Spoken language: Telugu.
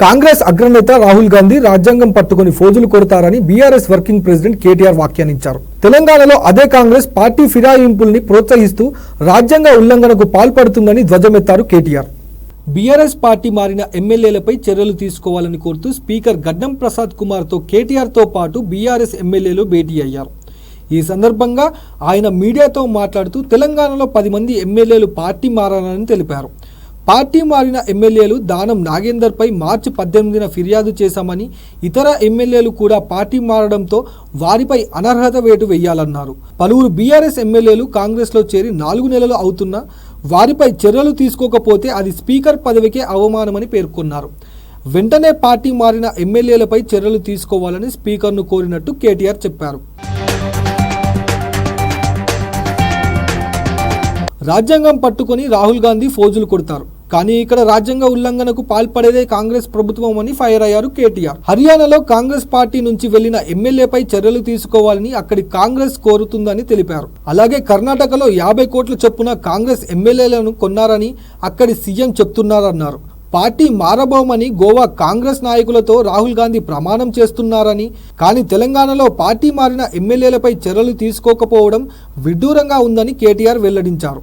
కాంగ్రెస్ అగ్రనేత రాహుల్ గాంధీ రాజ్యాంగం పట్టుకొని ఫోజులు కొడతారని బీఆర్ఎస్ వర్కింగ్ ప్రెసిడెంట్ కేటీఆర్ వ్యాఖ్యానించారు. తెలంగాణలో అదే కాంగ్రెస్ పార్టీ ఫిరాయింపుల్ని ప్రోత్సహిస్తూ రాజ్యాంగ ఉల్లంఘనకు పాల్పడుతుందని ధ్వజమెత్తారు కేటీఆర్. బీఆర్ఎస్ పార్టీ మారిన ఎమ్మెల్యేలపై చర్యలు తీసుకోవాలని కోరుతూ స్పీకర్ గడ్డం ప్రసాద్ కుమార్తో కేటీఆర్తో పాటు బీఆర్ఎస్ ఎమ్మెల్యేలు భేటీ అయ్యారు. ఈ సందర్భంగా ఆయన మీడియాతో మాట్లాడుతూ తెలంగాణలో 10 మంది ఎమ్మెల్యేలు పార్టీ మారాలని తెలిపారు. పార్టీ మారిన ఎమ్మెల్యేలు దానం నాగేందర్పై మార్చి 18న ఫిర్యాదు చేశామని, ఇతర ఎమ్మెల్యేలు కూడా పార్టీ మారడంతో వారిపై అనర్హత వేటు వేయాలన్నారు. పలువురు బీఆర్ఎస్ ఎమ్మెల్యేలు కాంగ్రెస్లో చేరి 4 నెలలు అవుతున్నా వారిపై చర్యలు తీసుకోకపోతే అది స్పీకర్ పదవికే అవమానమని పేర్కొన్నారు. వెంటనే పార్టీ మారిన ఎమ్మెల్యేలపై చర్యలు తీసుకోవాలని స్పీకర్ను కోరినట్టు కేటీఆర్ చెప్పారు. రాజ్యాంగం పట్టుకొని రాహుల్ గాంధీ ఫోజులు కొడతారు, కానీ ఇక్కడ రాజ్యాంగ ఉల్లంఘనకు పాల్పడేదే కాంగ్రెస్ ప్రభుత్వం అని ఫైర్ అయ్యారు కేటీఆర్. హర్యానాలో కాంగ్రెస్ పార్టీ నుంచి వెళ్లిన ఎమ్మెల్యేపై చర్యలు తీసుకోవాలని అక్కడి కాంగ్రెస్ కోరుతుందని తెలిపారు. అలాగే కర్ణాటకలో 50 కోట్ల చొప్పున కాంగ్రెస్ ఎమ్మెల్యేలను కొన్నారని అక్కడి సీఎం చెప్తున్నారన్నారు. పార్టీ మారబోమని గోవా కాంగ్రెస్ నాయకులతో రాహుల్ గాంధీ ప్రమాణం చేస్తున్నారని, కానీ తెలంగాణలో పార్టీ మారిన ఎమ్మెల్యేలపై చర్యలు తీసుకోకపోవడం విడ్డూరంగా ఉందని కేటీఆర్ వెల్లడించారు.